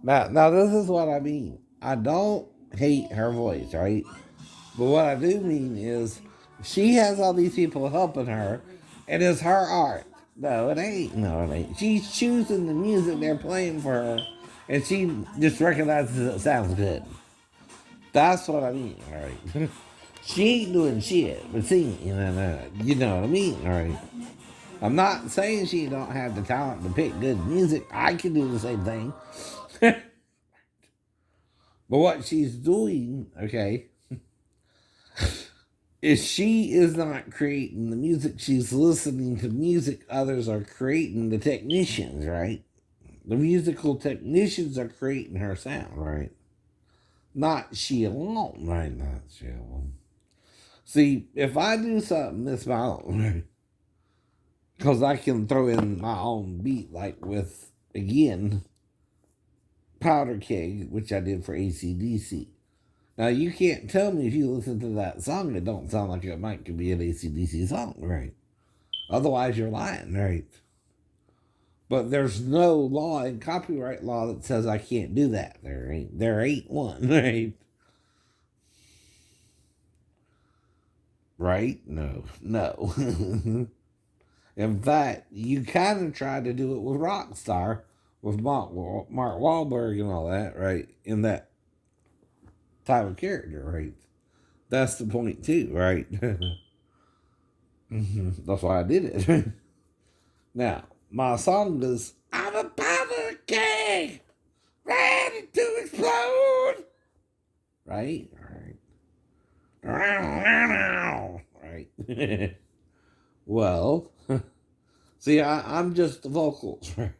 Now this is what I mean. I don't hate her voice, right? But what I do mean is she has all these people helping her, and it's her art. No, it ain't. No, it ain't. She's choosing the music they're playing for her, and she just recognizes it sounds good. That's what I mean, all right? She ain't doing shit but singing, you know what I mean, all right? I'm not saying she don't have the talent to pick good music. I can do the same thing. But what she's doing, okay, is she is not creating the music. She's listening to music others are creating, the technicians, right? The musical technicians are creating her sound, right? Not she alone, right? Not she alone. See, if I do something that's my own, right? Because I can throw in my own beat, like with, again, Powder Keg, which I did for ACDC. Now, you can't tell me if you listen to that song, it don't sound like it might could be an ACDC song, right? Otherwise, you're lying, right? But there's no law in copyright law that says I can't do that. There ain't one, right? Right? No, no. In fact, you kind of tried to do it with Rockstar, with Mark Wahlberg and all that, right? In that type of character, right? That's the point too, right? That's why I did it. Now, my song is I'm a powder keg, ready to explode. Right? Right. Right. Well, see, I'm just the vocals, right?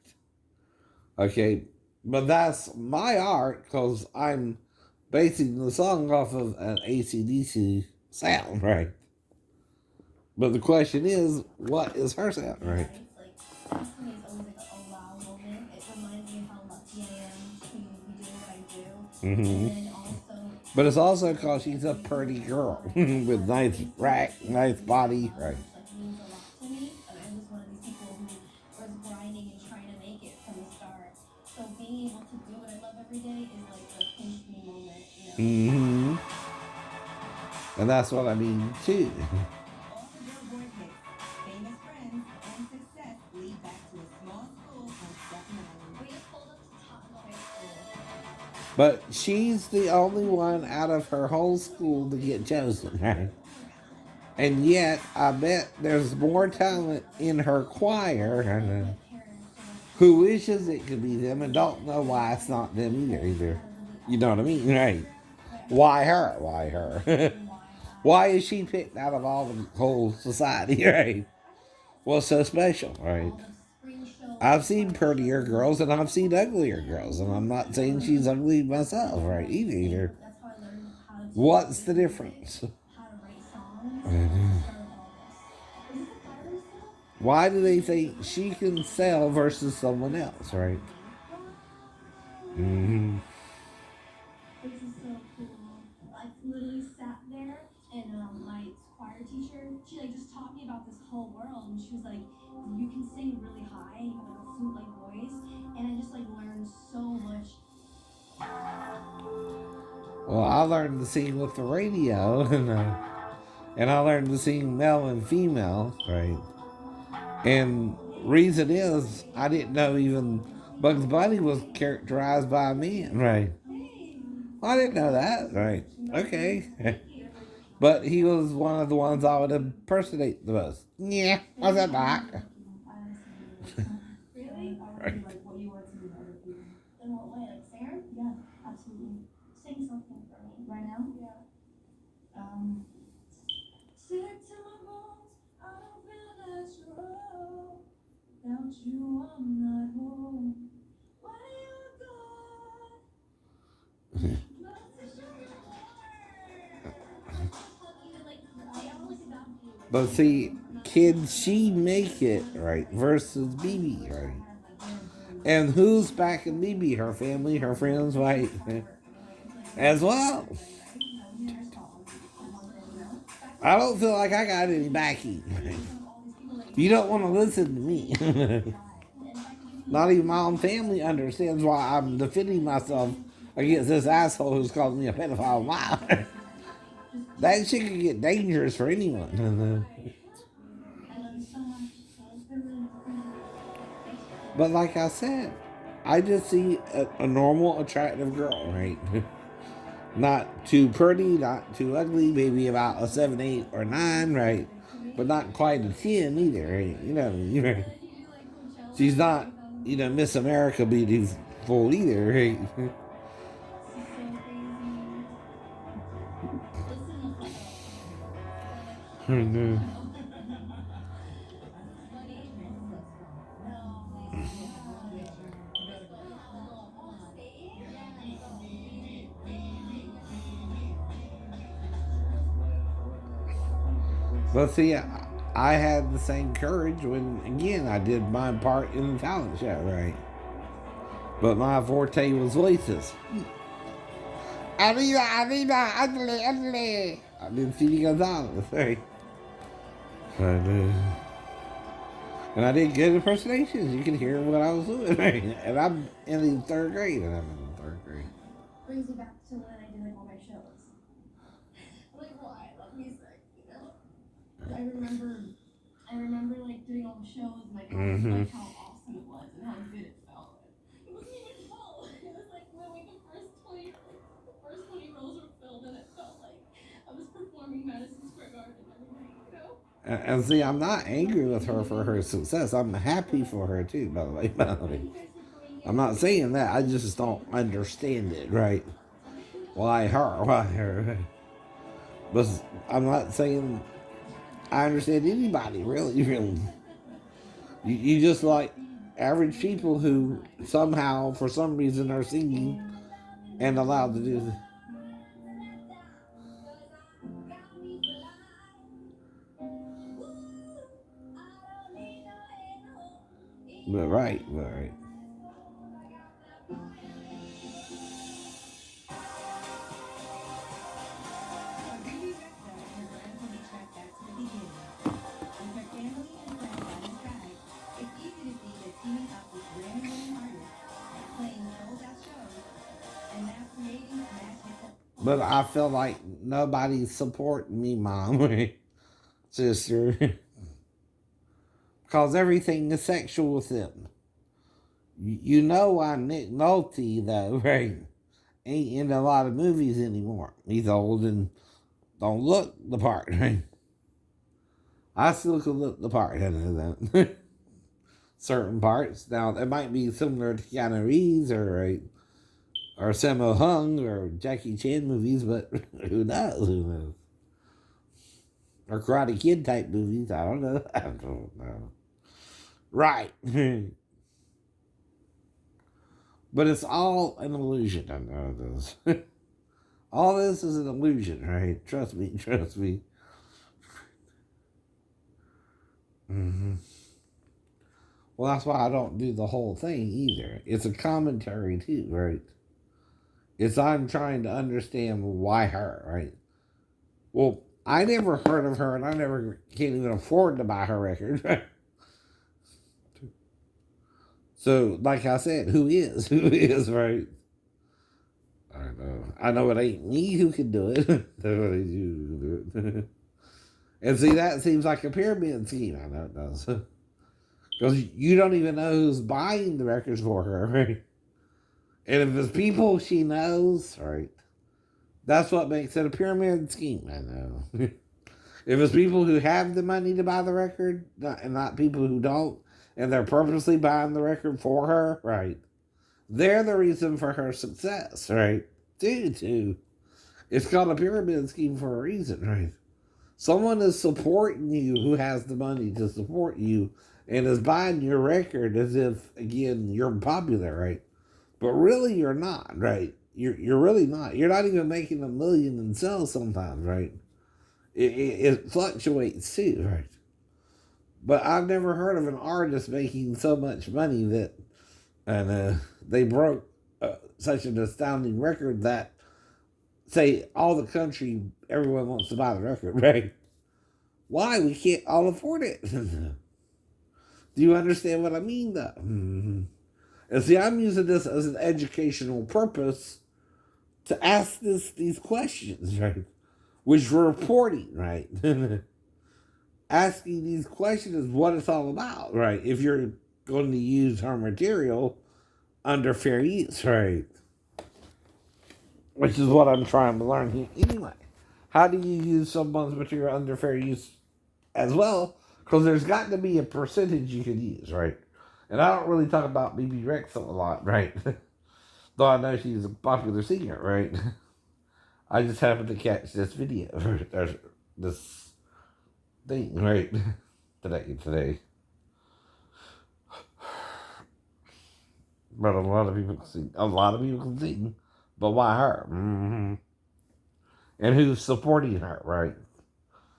Okay, but that's my art because I'm basing the song off of an ACDC sound, right? But the question is, what is her sound, right? Mm-hmm. But it's also because she's a pretty girl with nice rack, nice body, right? Mm-hmm. And that's what I mean too. But she's the only one out of her whole school to get chosen, right? And yet, I bet there's more talent in her choir who wishes it could be them and don't know why it's not them either. You know what I mean? Right. Why her? Why her? Why is she picked out of all the whole society, right? What's so special, right? I've seen prettier girls and I've seen uglier girls, and I'm not saying she's ugly myself, right? Either. What's the difference? Why do they think she can sell versus someone else, right? Mm-hmm. Well, I learned to sing with the radio, and I learned to sing male and female, right? And reason is, I didn't know even Bugs Bunny was characterized by a man, right? Well, I didn't know that, right? Okay. But he was one of the ones I would impersonate the most. Yeah, was that back? Right. But see, can she make it right versus BB, right? And who's backing BB? Her family, her friends, right? As well. I don't feel like I got any backing. You don't want to listen to me. Not even my own family understands why I'm defending myself against this asshole who's calling me a pedophile liar. That shit could get dangerous for anyone. But like I said, I just see a normal, attractive girl, right? Not too pretty, not too ugly, maybe about a 7, 8, or 9, right? But not quite a 10 either, right? Right? She's not, Miss America beautiful either, right? But see, I had the same courage when, again, I did my part in the talent show, right? But my forte was voices. Arriba, arriba, ugly, ugly. I did CD Gonzalez, right? And I did good impersonations. You can hear what I was doing, right? And I'm in the third grade, and I'm in the third grade. Brings me back to when I did like all my shows. Like, well, I love music, you know. I remember like doing all the shows and like, like how awesome it was and how good it felt. It wasn't even full. It was like when like the first 20 rows were filled, and it felt like I was performing Madison Square Garden every night, you know. And see, I'm not angry with her for her success. I'm happy for her too, by the way. I'm not saying that. I just don't understand it, right? Why her? Why her? But I'm not saying I understand anybody, really, really. You just like average people who somehow, for some reason, are singing and allowed to do this. But right. But I feel like nobody's supporting me, mom, sister, because everything is sexual with them. You know why Nick Nolte, though, right, ain't in a lot of movies anymore. He's old and don't look the part, right? I still can look the part, I know that. Certain parts. Now, it might be similar to Keanu Reeves or Sammo Hung or Jackie Chan movies, but who knows? Who knows? Or Karate Kid type movies. I don't know. I don't know. Right. But it's all an illusion. I know this. All this is an illusion, right? Trust me. Mm-hmm. Well, that's why I don't do the whole thing either. It's a commentary too, right? It's I'm trying to understand why her, right? Well, I never heard of her, and I never can't even afford to buy her record. Right? So, like I said, who is? Who is, right? I know. I know it ain't me who can do it. That ain't you who can do it. And see, that seems like a pyramid scheme. I know it does. Because you don't even know who's buying the records for her, right? And if it's people she knows, right, that's what makes it a pyramid scheme. I know. If it's people who have the money to buy the record, and not people who don't, and they're purposely buying the record for her, right, they're the reason for her success, right? Due to. It's called a pyramid scheme for a reason, right? Someone is supporting you who has the money to support you and is buying your record as if, again, you're popular, right? But really, you're not, right? You're really not. You're not even making a million in sales sometimes, right? It fluctuates too, right? But I've never heard of an artist making so much money that, and they broke such an astounding record that, say, all the country, everyone wants to buy the record, right? Why? We can't all afford it. Do you understand what I mean, though? Mm-hmm. And see, I'm using this as an educational purpose to ask these questions, right? Which we're reporting, right? Asking these questions is what it's all about, right? If you're going to use her material under fair use, right? Which is what I'm trying to learn here anyway. How do you use someone's material under fair use as well? Because there's got to be a percentage you can use, right? And I don't really talk about BB Rex a lot, right? Though I know she's a popular singer, right? I just happened to catch this video, or this thing, right? Today. But a lot of people can sing. But why her? Mm-hmm. And who's supporting her, right?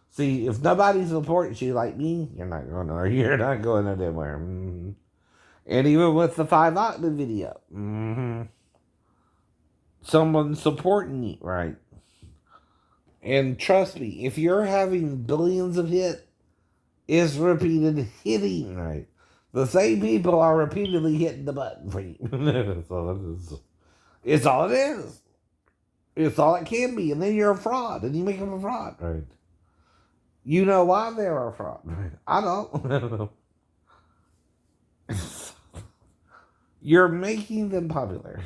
See, if nobody supports you like me, you're not going anywhere. Mm-hmm. And even with the 5 octave video, mm-hmm, someone's supporting you, right? And trust me, if you're having billions of hits, it's repeated hitting, right? The same people are repeatedly hitting the button for you. That's all it is. It's all it is. It's all it can be. And then you're a fraud, and you make them a fraud, right? You know why they're a fraud, right? I don't. You're making them popular.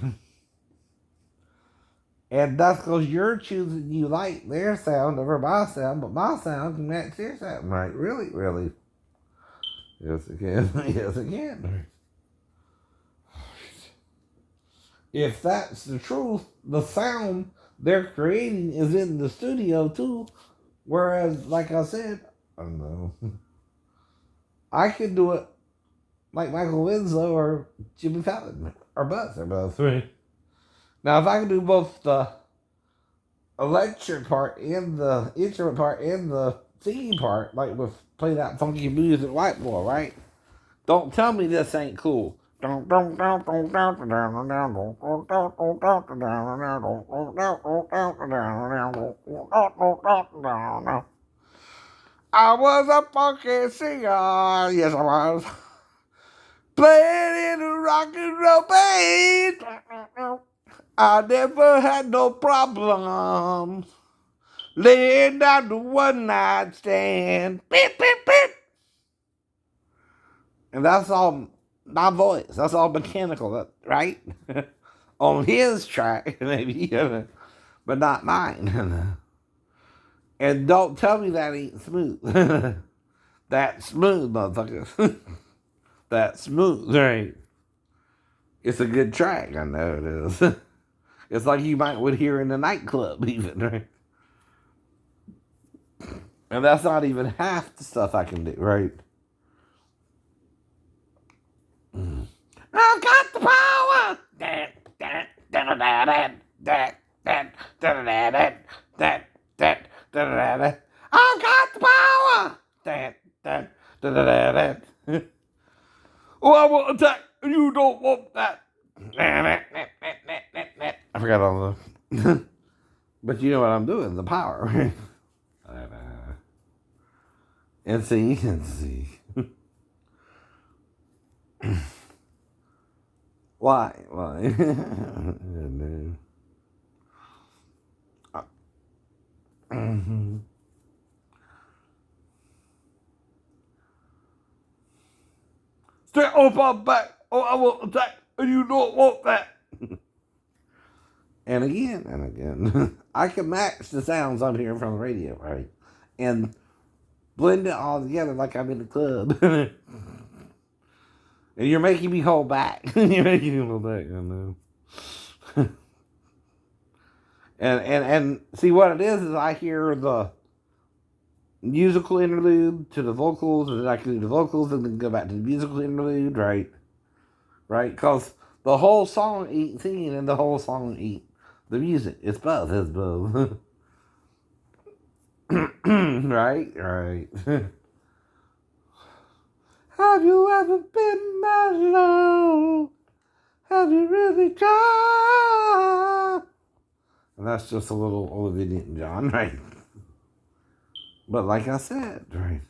And that's because you're choosing you like their sound over my sound, but my sound can match their sound, right? Really, really. Yes, it can. Yes, it can. If that's the truth, the sound they're creating is in the studio too. Whereas, like I said, I don't know. I can do it like Michael Winslow or Jimmy Fallon or both. They're both right. Now, if I can do both the electric part and the instrument part and the singing part, like with play that funky music white boy, right? Don't tell me this ain't cool. I was a funky singer, yes I was. Playing in a rock and roll band. I never had no problems. Laying down the one night stand. Beep, beep, beep. And that's all my voice. That's all mechanical, right? On his track, maybe, but not mine. And don't tell me that ain't smooth. That's smooth, motherfucker. That's smooth, right? It's a good track, I know it is. It's like you would hear in a nightclub, even, right? And that's not even half the stuff I can do, right? I've got the power. I've got the power. Oh, I will attack. You don't want that. I forgot all the. But you know what I'm doing? The power. And see. Why? Mm-hmm. Stay off my back, or I will attack, and you don't want that. And again, I can match the sounds I'm hearing from the radio, right? And blend it all together like I'm in the club. And you're making me hold back. You're making me hold back, I know. and see what it is I hear the musical interlude to the vocals, and then I can do the vocals and then go back to the musical interlude, right? Right? Because the whole song ain't singing and the whole song ain't the music. It's both. Right. Have you ever been that low? Have you really tried? And that's just a little Olivia Newton-John, right? But like I said, right?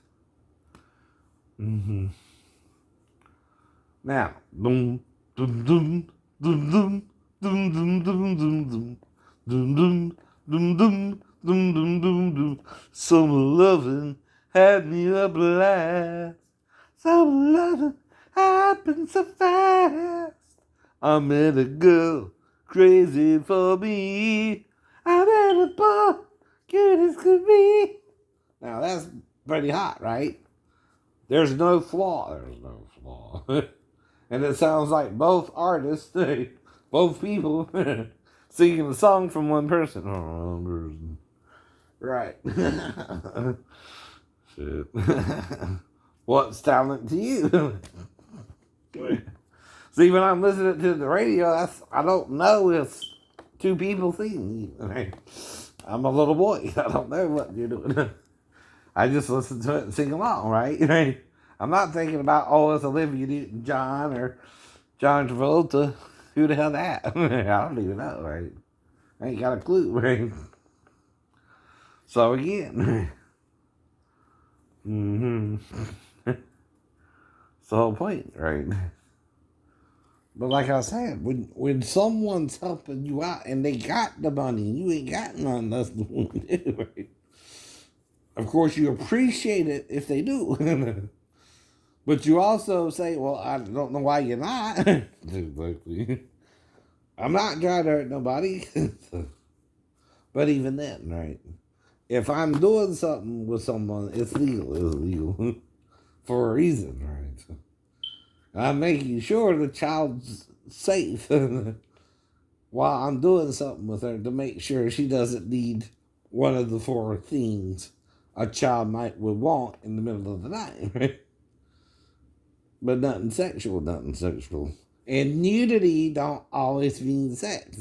Mm-hmm. Now, boom, Dum dum dum dum dum dum dum dum dum dum dum dum dum dum dum dum dum. Summer loving had me a blast. Summer loving happened so fast. I met a girl crazy for me. I met a boy cute as could be. Now that's pretty hot, right? There's no flaw. There's no flaw. And it sounds like both artists, both people, singing the song from one person. Right. Shit. What's talent to you? See, when I'm listening to the radio, I don't know if two people singing. I'm a little boy. I don't know what you're doing. I just listen to it and sing along, right? I'm not thinking about, oh, it's Olivia Newton-John or John Travolta. Who the hell that? I don't even know, right? I ain't got a clue, right? So again, it's the whole point, right? But like I said, when someone's helping you out and they got the money and you ain't got none, that's the one to do, right? Of course, you appreciate it if they do. But you also say, well, I don't know why you're not. Exactly. I'm not trying to hurt nobody. But even then, right? If I'm doing something with someone, it's legal. It's legal. For a reason, right? I'm making sure the child's safe while I'm doing something with her to make sure she doesn't need one of the four things a child would want in the middle of the night, right? But nothing sexual, nothing sexual. And nudity don't always mean sex.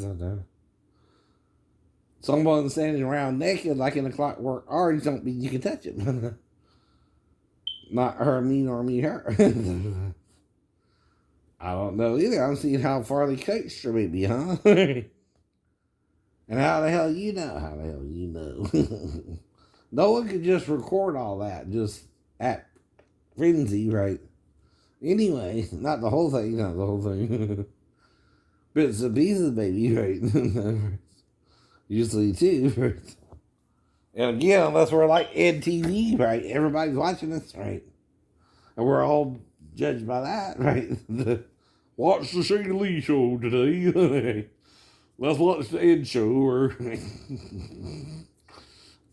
Someone standing around naked like in a Clockwork Orange don't mean you can touch it. Not her, me, nor me, her. I don't know either. I'm seeing how far they coached her, maybe, huh? And how the hell you know? How the hell you know? No one could just record all that just at frenzy, right? Anyway, not the whole thing, not the whole thing. Bits and pieces, baby, right? Usually too, right? And again, unless we're like EdTV, right? Everybody's watching us, right? And we're all judged by that, right? Watch the Shane Lee show today. Let's watch the Ed show.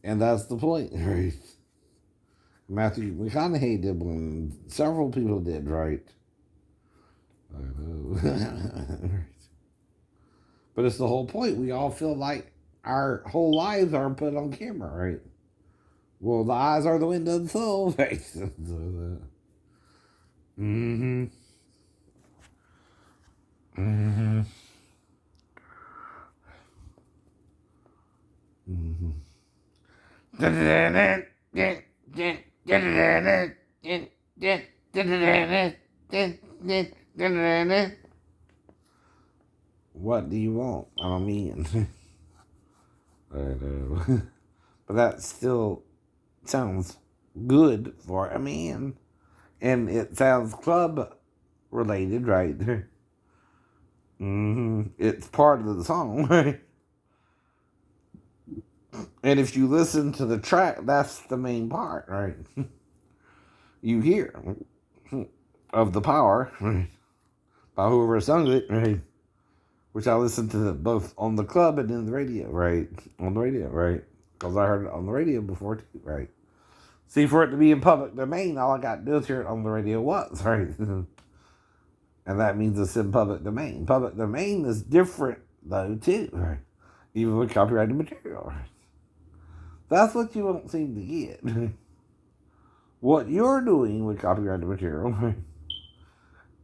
And that's the point, right? Matthew McConaughey did one. Several people did, right? I know. But it's the whole point. We all feel like our whole lives are put on camera, right? Well, the eyes are the window of the soul, right? Mm-hmm. Mm-hmm. Mm-hmm. What do you want? I mean, I know. But that still sounds good for a man. And it sounds club related, right? It's part of the song, right? And if you listen to the track, that's the main part, right? You hear of the power, right? By whoever sung it, right? Which I listened to both on the club and in the radio, right? On the radio, right? Because I heard it on the radio before too, right? See, for it to be in public domain, all I got to do is hear it on the radio once, right? And that means it's in public domain. Public domain is different, though, too, right? Even with copyrighted material, right? That's what you won't seem to get. What you're doing with copyrighted material, right,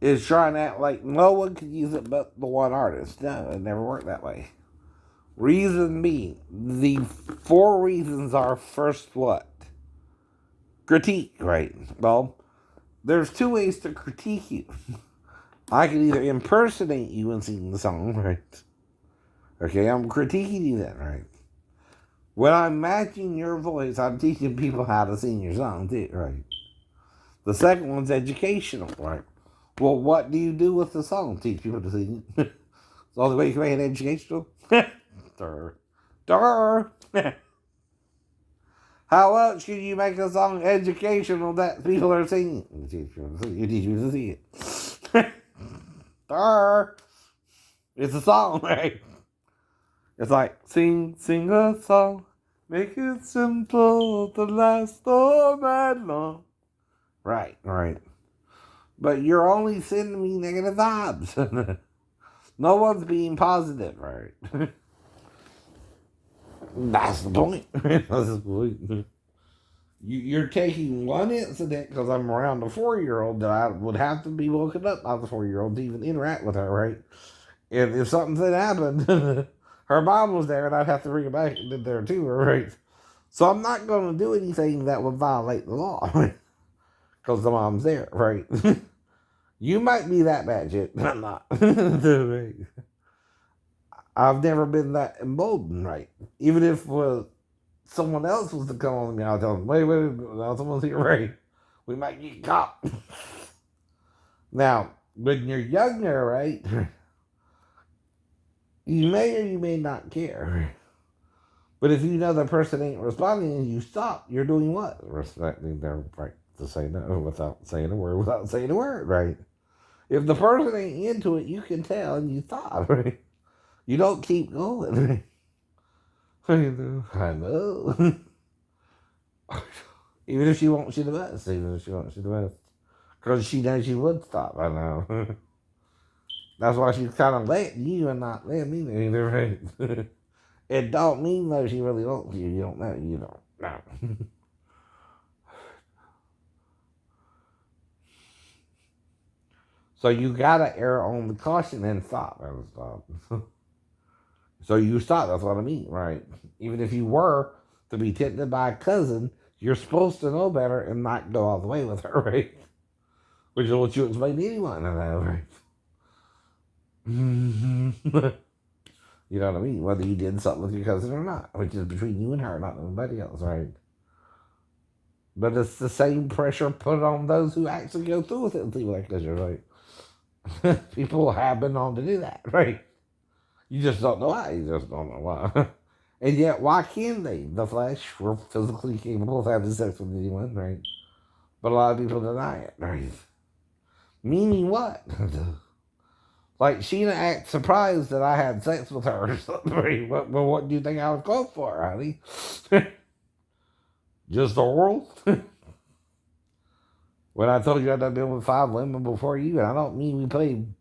is trying to act like no one could use it but the one artist. No, it never worked that way. Reason being, the four reasons are first what? Critique, right? Well, there's two ways to critique you. I can either impersonate you and sing the song, right? Okay, I'm critiquing you then, right? When I'm matching your voice, I'm teaching people how to sing your song too, right? The second one's educational, right? Well, what do you do with the song? Teach people to sing it. It's the only way you can make it educational. Durr. Durr. How else can you make a song educational that people are singing? You teach people to sing it. Durr. It's a song, right? It's like, sing a song. Make it simple to last all night long. Right. But you're only sending me negative vibes. No one's being positive, right? That's the point. That's the point. You're taking one incident because I'm around a 4-year-old that I would have to be woken up by the 4-year-old to even interact with her, right? And if something happened, her mom was there and I'd have to bring her back and did there too, right? So I'm not going to do anything that would violate the law, right? Because the mom's there, right? You might be that bad shit, but I'm not. I've never been that emboldened, right? Even if someone else was to come on me, I'll tell them, wait, no, someone's here, right? We might get caught. Now, when you're younger, right, you may or you may not care. But if you know the person ain't responding and you stop, you're doing what? Respecting their right to say no without saying a word, right? If the person ain't into it, you can tell and you stop, right? You don't keep going, right? I know. Even if she wants you the best. Because she knows you would stop, I know. That's why she's kind of letting you and not letting me either, right? It don't mean though she really wants you. You don't know. You don't know. So you gotta err on the caution and stop. So you stop, that's what I mean, right? Even if you were to be tempted by a cousin, you're supposed to know better and not go all the way with her, right? Which is what you explain to anyone, I know, right? You know what I mean? Whether you did something with your cousin or not, which is between you and her, not anybody else, right? But it's the same pressure put on those who actually go through with it and things like this, right? People have been known to do that, right? You just don't know why. You just don't know why. And yet, why can they? The flesh, we're physically capable of having sex with anyone, right? But a lot of people deny it, right? Meaning what? Like, Sheena acts surprised that I had sex with her or something, right? Well, what do you think I was close for, honey? Just oral? When I told you I'd been with 5 women before you, and I don't mean we played.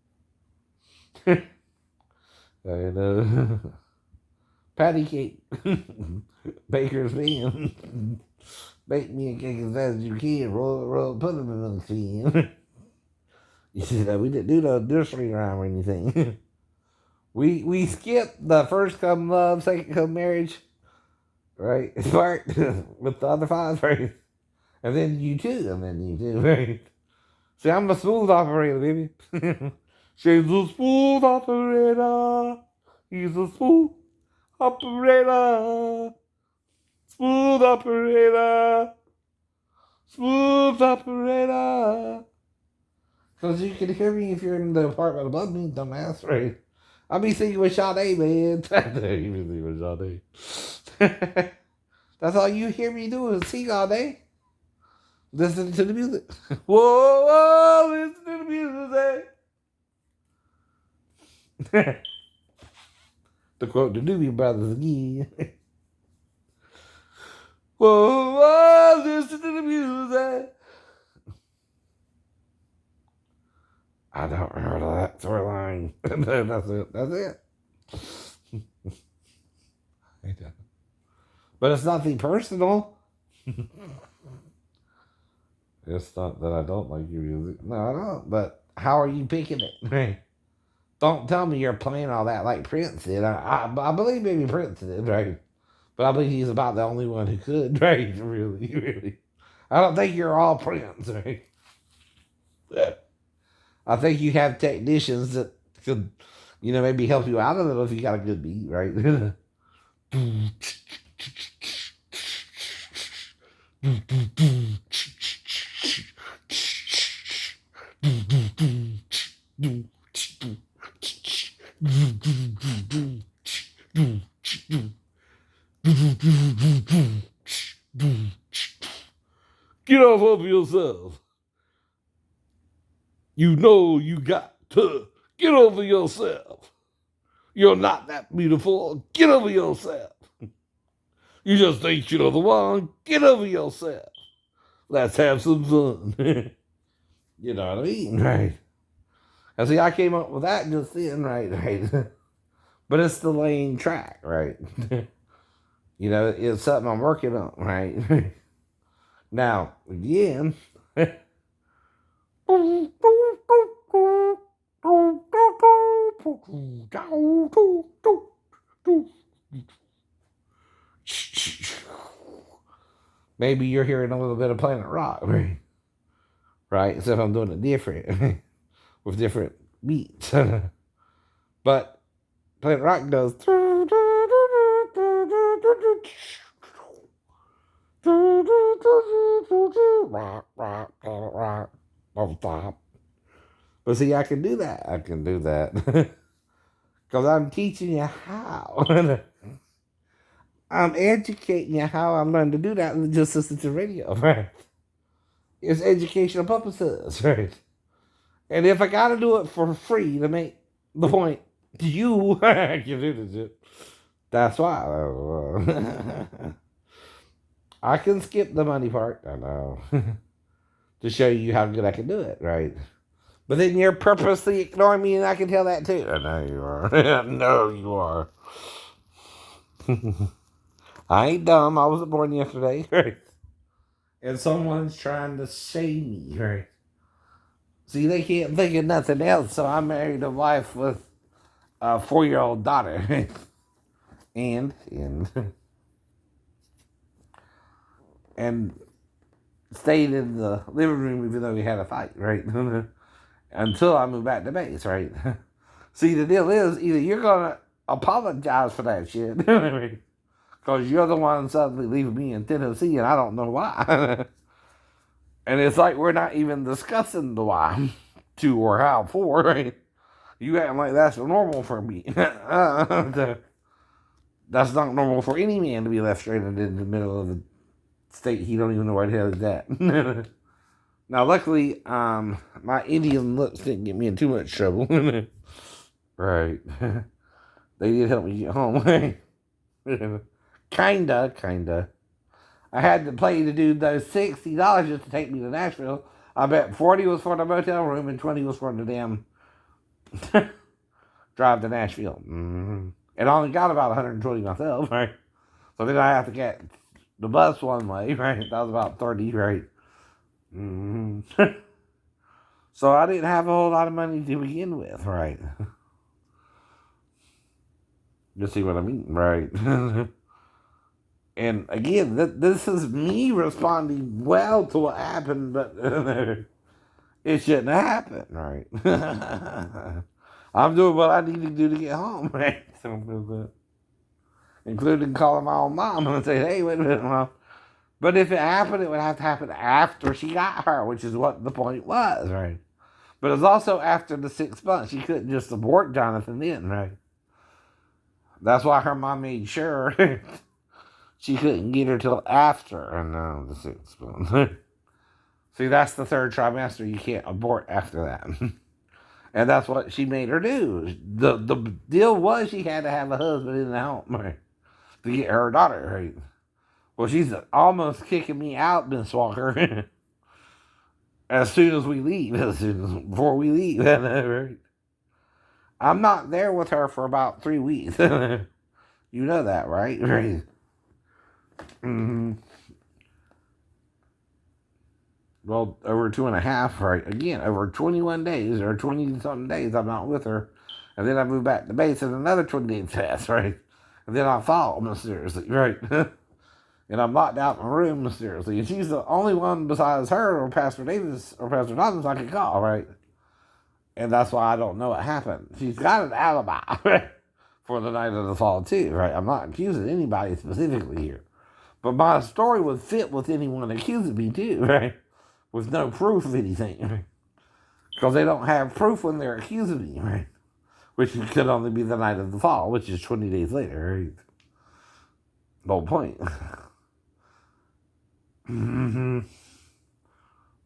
And, patty cake. Baker's man. Bake me a cake as fast as you can. Roll, put them in the can. You said we didn't do the nursery rhyme or anything. we skipped the first come love, second come marriage, right? Part with the other 5, right? And then you too, right? See, I'm a smooth operator, baby. She's a smooth operator. He's a smooth operator. Smooth operator. Smooth operator. Because you can hear me if you're in the apartment above me, dumbass, right? I'll be singing with Sade, man. You be singing with Sade. That's all you hear me do is sing all day. Listen to the music. Whoa, listen to the music. To quote the Doobie Brothers again. Whoa, listen to the music. I don't remember that storyline. That's it. But it's nothing personal. It's not that I don't like your music. No, I don't. But how are you picking it? Don't tell me you're playing all that like Prince did. I believe maybe Prince did, right? But I believe he's about the only one who could, right? Really. I don't think you're all Prince, right? I think you have technicians that could, maybe help you out a little if you got a good beat, right? Get off of yourself. You know you got to get over yourself. You're not that beautiful. Get over yourself. You just think you're the one. Get over yourself. Let's have some fun. You know what I mean? Right. And see, I came up with that just then, right. But it's the lane track, right? You know, it's something I'm working on, right? Now, again, maybe you're hearing a little bit of Planet Rock, right? Right? Except I'm doing it different with different beats. But Planet Rock does. But see, I can do that. I can do that. Because I'm teaching you how. I'm educating you how I learned to do that and just listen to radio, right? It's educational purposes, right? And if I gotta do it for free to make the point to you, I can do this shit. That's why. I can skip the money part, I know, to show you how good I can do it, right? But then you're purposely ignoring me, and I can tell that too. I know you are. I know you are. I ain't dumb. I wasn't born yesterday, right? And someone's trying to shame me, right? See, they can't think of nothing else, so I married a wife with a 4-year-old daughter. and and stayed in the living room even though we had a fight, right? Until I moved back to base, right? See, the deal is either you're gonna apologize for that shit, because you're the one suddenly leaving me in Tennessee and I don't know why. And it's like we're not even discussing the why, to or how for, right? You acting like that's normal for me. That's not normal for any man to be left stranded in the middle of a state he don't even know where the hell is at. Now, luckily, my Indian looks didn't get me in too much trouble. Right. They did help me get home. Kinda. I had to pay the dude those $60 just to take me to Nashville. I bet 40 was for the motel room and 20 was for the damn drive to Nashville. Mm-hmm. And I only got about 120 myself, right? So then I have to get the bus one way, right? That was about 30, right? Mm-hmm. So I didn't have a whole lot of money to begin with, right? You see what I mean, right? And again, this is me responding well to what happened, but it shouldn't have happened, right? I'm doing what I need to do to get home, right? Including calling my own mom and saying, hey, wait a minute, mom. But if it happened, it would have to happen after she got her, which is what the point was, right? But it was also after the 6 months. She couldn't just abort Jonathan then, right? That's why her mom made sure she couldn't get her till after the 6 months. See, that's the 3rd trimester. You can't abort after that. And that's what she made her do. The deal was she had to have a husband in the home, right, to get her daughter, right? Well, she's almost kicking me out, Miss Walker. As soon as we leave, before we leave, right? I'm not there with her for about 3 weeks. You know that, right? Right. Mm-hmm. Well, over 2.5, right? Again, over 21 days or 20-something days, I'm not with her. And then I move back to base and another 20 days pass, right? And then I fall mysteriously, right? And I'm locked out in my room mysteriously. And she's the only one besides her or Pastor Davis or Pastor Dobbins I can call, right? And that's why I don't know what happened. She's got an alibi, right, for the night of the fall, too, right? I'm not accusing anybody specifically here. But my story would fit with anyone accusing me, too, right? With no proof of anything. Because they don't have proof when they're accusing me, right? Which could only be the night of the fall, which is 20 days later, right? The whole point. Mm-hmm.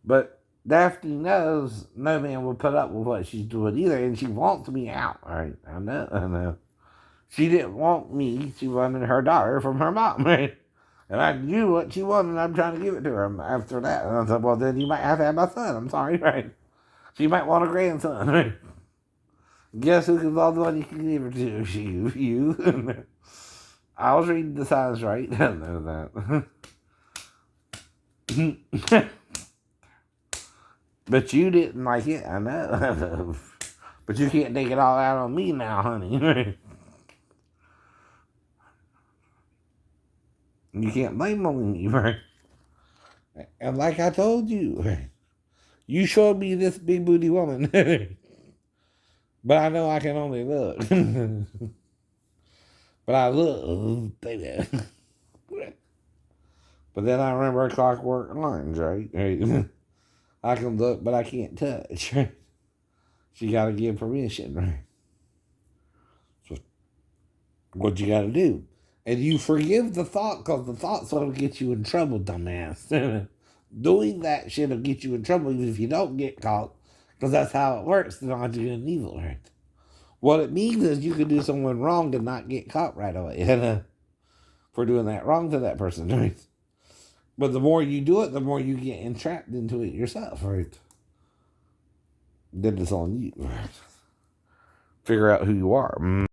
But Daphne knows no man will put up with what she's doing either, and she wants me out, right? I know. She didn't want me. She wanted her daughter from her mom, right? And I knew what she wanted, and I'm trying to give it to her after that. And I said, well, then you might have to have my son. I'm sorry, right? She might want a grandson, right? Guess who is all the one you can give her to? You. I was reading the signs right. I know that. But you didn't like it. I know. But you can't take it all out on me now, honey. You can't blame me, right? And like I told you, you showed me this big booty woman. But I know I can only look. But I love, baby. But then I remember Clockwork Orange, right? I can look, but I can't touch. Right? She got to give permission, right? So what you got to do? And you forgive the thought because the thought's what'll get you in trouble, dumbass. Doing that shit'll get you in trouble even if you don't get caught, because that's how it works. They're not doing evil, right? What it means is you could do someone wrong and not get caught right away for doing that wrong to that person, right? But the more you do it, the more you get entrapped into it yourself, right? Then it's on you, right? Figure out who you are.